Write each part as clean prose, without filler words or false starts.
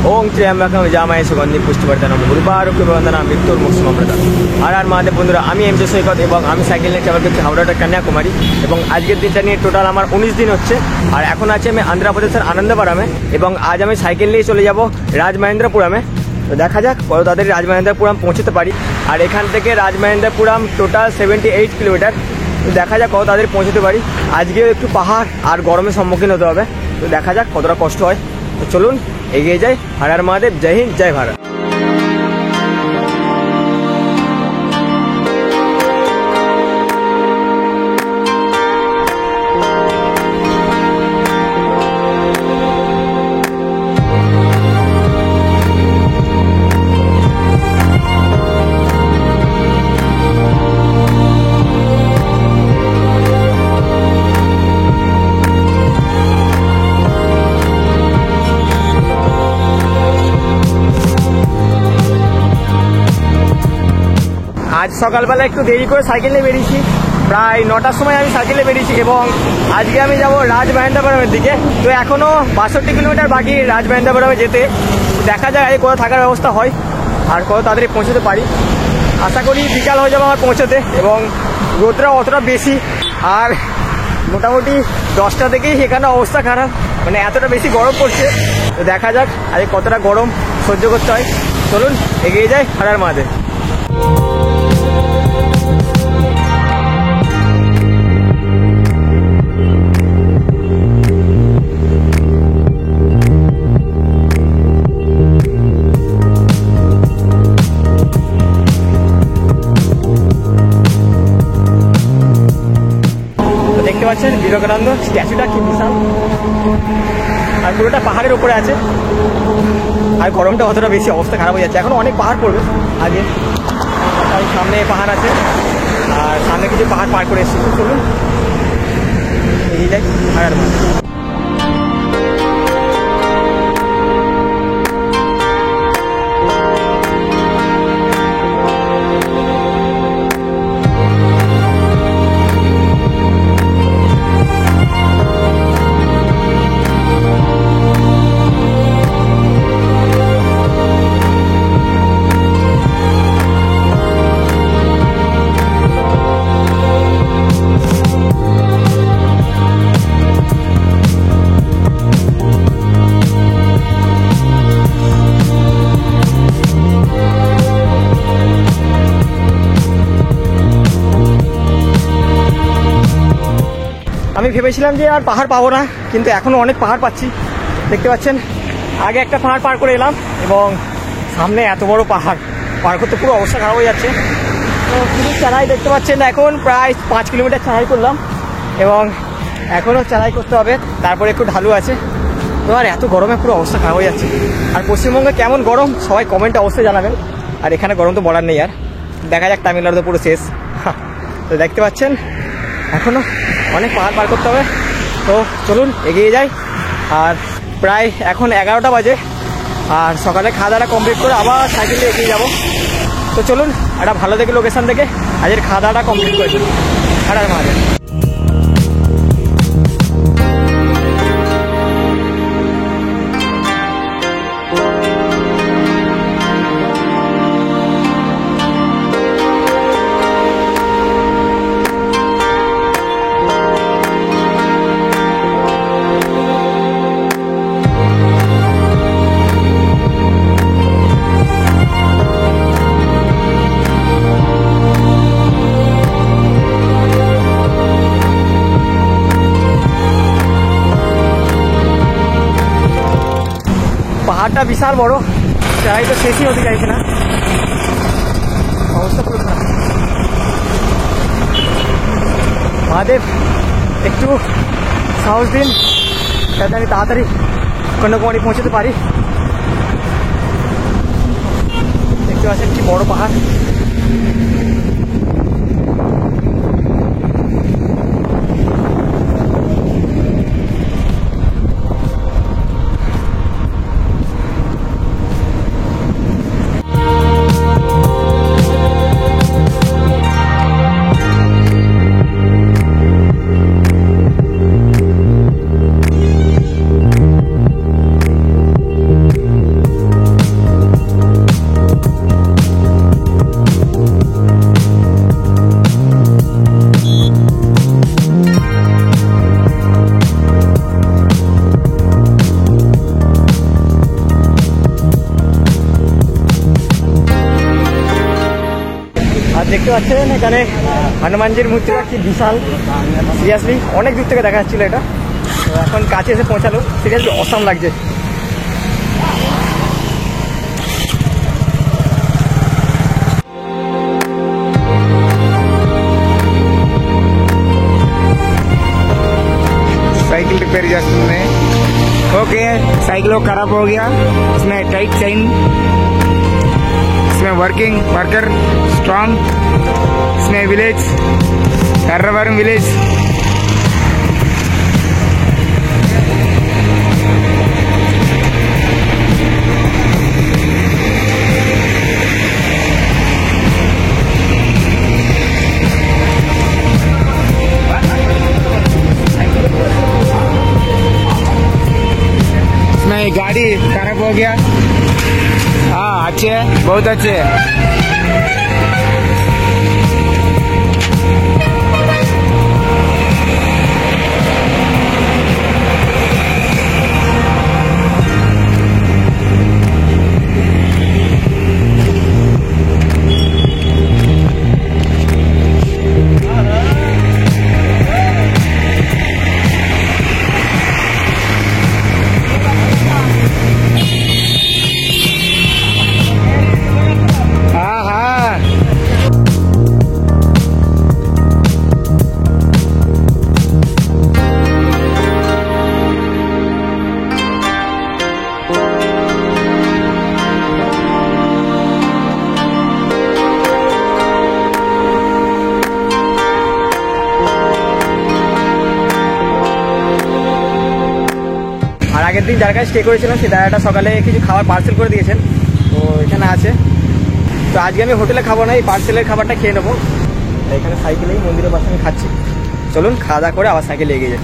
ओम त्र्यंबकम यजामहे सुगन्धिं पुष्टिवर्धनम उर्वारुकबन्धनानां मृत्युर्मुक्षीयमामृता। हर हर महादेव बंधुरा, আমি এমজে সৈকত এবং আমি সাইকেল নিয়ে ট্রাভেল করছি হাওড়া কন্যাকুমারী এবং আজকের দিনটা নিয়ে টোটাল আমার 19 দিন হচ্ছে। আর এখন আছে আমি আন্ধ্রপ্রদেশের আনন্দপুরমে এবং আজ আমি সাইকেল নিয়ে চলে যাব রাজমহেন্দ্রপুরমে। তো দেখা যাক কত তাড়াতাড়ি রাজমহেন্দ্রপুরম পৌঁছতে পারি। আর এখান থেকে রাজমহেন্দ্রপুরম টোটাল 78 কিলোমিটার। তো দেখা যাক কত তাড়াতাড়ি পৌঁছতে পারি। আজকেও একটু পাহাড় আর গরমের সম্মুখীন হতে হবে। তো দেখা যাক কতটা কষ্ট হয়। তো চলুন এগিয়ে যাই। হর হর মহাদেব, জয় হিন্দ, জয় ভারত। আজ সকালবেলা একটু দেরি করে সাইকেলে বেরিয়েছি, প্রায় 9টার সময় আমি সাইকেলে বেরিয়েছি এবং আজকে আমি যাব রাজমহেন্দ্রপুরমের দিকে। তো এখনও 62 কিলোমিটার বাকি রাজমহেন্দ্রপুরমে যেতে। দেখা যায় আজকে কোথাও থাকার ব্যবস্থা হয় আর কত তাড়াতাড়ি পৌঁছতে পারি। আশা করি বিকাল হয়ে যাবে আমার পৌঁছতে এবং রোদটা অতটা বেশি আর মোটামুটি 10টা থেকেই এখানে অবস্থা খারাপ, মানে এতটা বেশি গরম পড়ছে। তো দেখা যাক আজকে কতটা গরম সহ্য করতে হয়। চলুন এগিয়ে যাই। হর হর মহাদেব। দেখতে পাচ্ছেন বিবেকানন্দ স্ট্যাচুটা কি বিশাল, আর পুরোটা পাহাড়ের উপরে আছে। আর গরমটা অতটা বেশি, অবস্থা খারাপ হয়ে যাচ্ছে। এখন অনেক পাহাড় পড়বে আগে, তাই সামনে পাহাড় আছে আর সামনে কিছু পাহাড় পার করে এসেছি। চলুন এগিয়ে যাই। আর আমি ভেবেছিলাম যে আর পাহাড় পাবো না, কিন্তু এখনও অনেক পাহাড় পাচ্ছি। দেখতে পাচ্ছেন আগে একটা পাহাড় পার করে এলাম এবং সামনে এত বড় পাহাড় পার করতে পুরো অবস্থা খারাপ হয়ে যাচ্ছে। তো শুধু চড়াই দেখতে পাচ্ছেন, এখন প্রায় 5 কিলোমিটার চড়াই করলাম এবং এখনও চড়াই করতে হবে, তারপরে একটু ঢালু আছে। তো আর এত গরমে পুরো অবস্থা খারাপ হয়ে যাচ্ছে। আর পশ্চিমবঙ্গে কেমন গরম সবাই কমেন্টে অবশ্যই জানাবেন। আর এখানে গরম তো বলার নেই, আর দেখা যাক তামিলনাড়ু তো পুরো শেষ। তো দেখতে পাচ্ছেন এখনও অনেক পাহাড় পার করতে হবে। তো চলুন এগিয়ে যাই। আর প্রায় এখন 11টা বাজে আর সকালে খাওয়া দাওয়াটা কমপ্লিট করে আবার সাইকেল নিয়ে এগিয়ে যাবো। তো চলুন একটা ভালো দেখে লোকেশান থেকে আজের খাওয়া দাওয়াটা কমপ্লিট করে দিন। হর হর মহাদেব। পাহাড়টা বিশাল বড়, চড়াই তো শেষই হতে চাইছে না, অবস্থা পুরো খারাপ। মহাদেব একটু সাহস দিন যাতে আমি তাড়াতাড়ি কন্যাকুমারী পৌঁছতে পারি। দেখতে পাচ্ছেন কি বড় পাহাড়। দেখতে পাচ্ছেন এখানে হনুমানজির মূর্তিটা কি বিশাল, সিরিয়াসলি অনেক দূর থেকে দেখা যাচ্ছিল এটা। তো এখন কাছে এসে পৌঁছালো, সিরিয়াসলি অসাম লাগছে। साइकिल रिपेयर చేస్తుంది। ओके साइकिल खराब हो गया, इसमें टाइट चेन, इसमें वर्किंग वर्कर स्ट्रांग, इसमें विलेज एर्रवरम विलेज। इसमें गाड़ी खराब हो गया। हाँ अच्छे है, बहुत अच्छे है। আগের দিন যার কাছে স্টে করেছিলাম সেই দাদাটা সকালে কিছু খাবার পার্সেল করে দিয়েছেন, তো এখানে আছে। তো আজকে আমি হোটেলে খাবো না, এই পার্সেলের খাবারটা খেয়ে নেবো। এখানে সাইকেলেই মন্দিরের পাশে আমি খাচ্ছি। চলুন খাওয়া দাওয়া করে আবার সাইকেলে এগিয়ে যাই।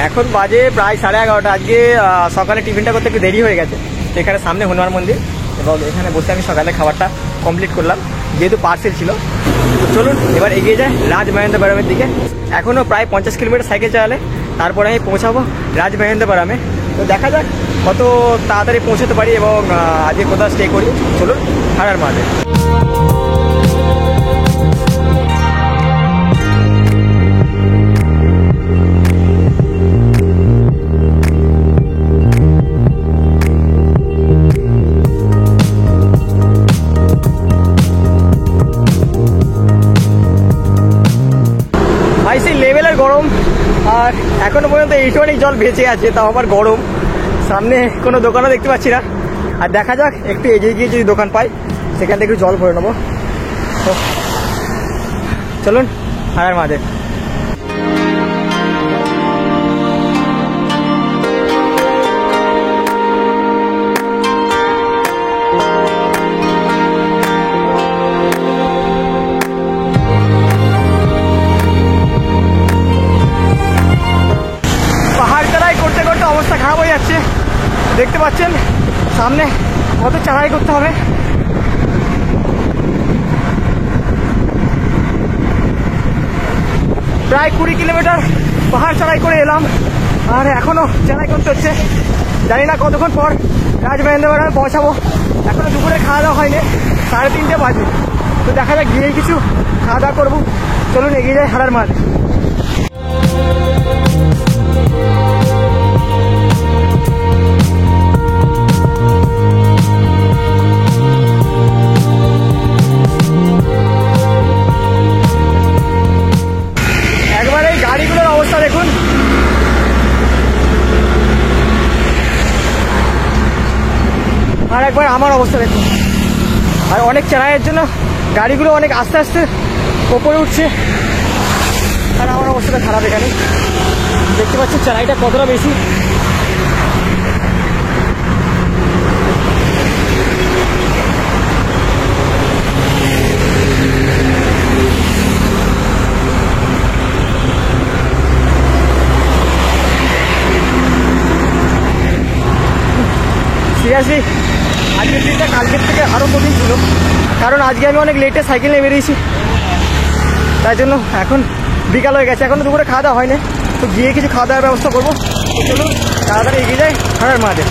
এখন বাজে প্রায় 11:30। আজকে সকালে টিফিনটা করতে একটু দেরি হয়ে গেছে। তো এখানে সামনে হনুমান মন্দির এবং এখানে বসে আমি সকালে খাবারটা কমপ্লিট করলাম, যেহেতু পার্সেল ছিল। তো চলুন এবার এগিয়ে যায় রাজ মহেন্দ্রবরমের দিকে। এখনও প্রায় 50 কিলোমিটার সাইকেল চালালে তারপরে আমি পৌঁছাবো রাজ মহেন্দ্রবরমে। তো দেখা যাক কত তাড়াতাড়ি পৌঁছাতে পারি এবং আজকে কোথাও স্টে করি। চলুন হারার মাঝে। লেভেলের গরম, আর এখনো পর্যন্ত এইটুখানি জল বেঁচে আছে, তাও আবার গরম। সামনে কোনো দোকানও দেখতে পাচ্ছি না। আর দেখা যাক একটু এগিয়ে গিয়ে যদি দোকান পাই সেখান থেকে একটু জল ভরে নেবো। তো চলুন হারার মাঝে। যাচ্ছে। দেখতে পাচ্ছেন সামনে কত চড়াই করতে হবে। প্রায় 20 কিলোমিটার পাহাড় চড়াই করে এলাম, আর এখনো চড়াই করতে হচ্ছে। জানি না কতক্ষণ পর রাজমহেন্দ্রগড়ে পৌঁছাবো। এখনো দুপুরে খাওয়া দাওয়া হয়নি, 3:30 বাজে। তো দেখা যাক, গিয়েই কিছু খাওয়া দাওয়া করবো। চলুন এগিয়ে যাই হারার মাঝে। একবার এই গাড়িগুলোর অবস্থা দেখুন। আর একবার আমার অবস্থা দেখুন। আর অনেক চড়াইয়ের জন্য গাড়িগুলো অনেক আস্তে আস্তে ওপরে উঠছে, আর আমার অবস্থাটা খারাপ। এখানে দেখতে পাচ্ছি চড়াইটা কতটা বেশি। সিরিয়াসলি আজকের দিনটা কালকের থেকে আরও কঠিন ছিল, কারণ আজকে আমি অনেক লেটে সাইকেল নিয়ে বেরিয়েছি। তাই জন্য এখন বিকাল হয়ে গেছে, এখনও দুপুরে খাওয়া দাওয়া হয়নি। তো গিয়ে কিছু খাওয়া দাওয়ার ব্যবস্থা করবো। চলুন তাড়াতাড়ি এগিয়ে যাই হারার মাঝে।